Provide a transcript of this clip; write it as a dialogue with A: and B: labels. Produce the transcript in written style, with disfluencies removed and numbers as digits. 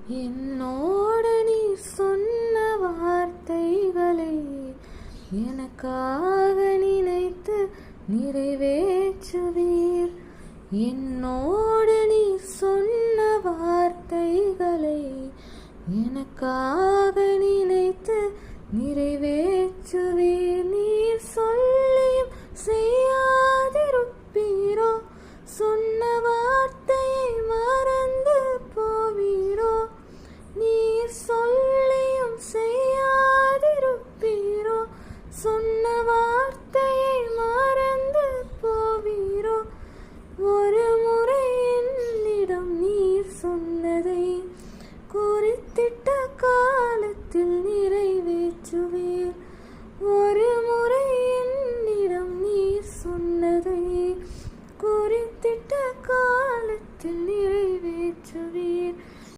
A: என்னோடு நீ சொன்ன வார்த்தைகளை எனக்காக நினைத்து நிறைவேற்றுவீர். என்னோடு நீ சொன்ன வார்த்தைகளை எனக்காக நினைத்து நிறைவேற்றுவீர். நீர் சொல்லியும் செய்யாதிருப்பீரோ, சொன்ன வார்த்தையை மறந்து போவீரோ. நீர் சொல்லியும் செய்யாதிருப்பீரோ, சொன்ன வார்த்தையை மறந்து போவீரோ. ஒரு முறை என்னிடம் நீர் சொன்னதை குறித்திட்ட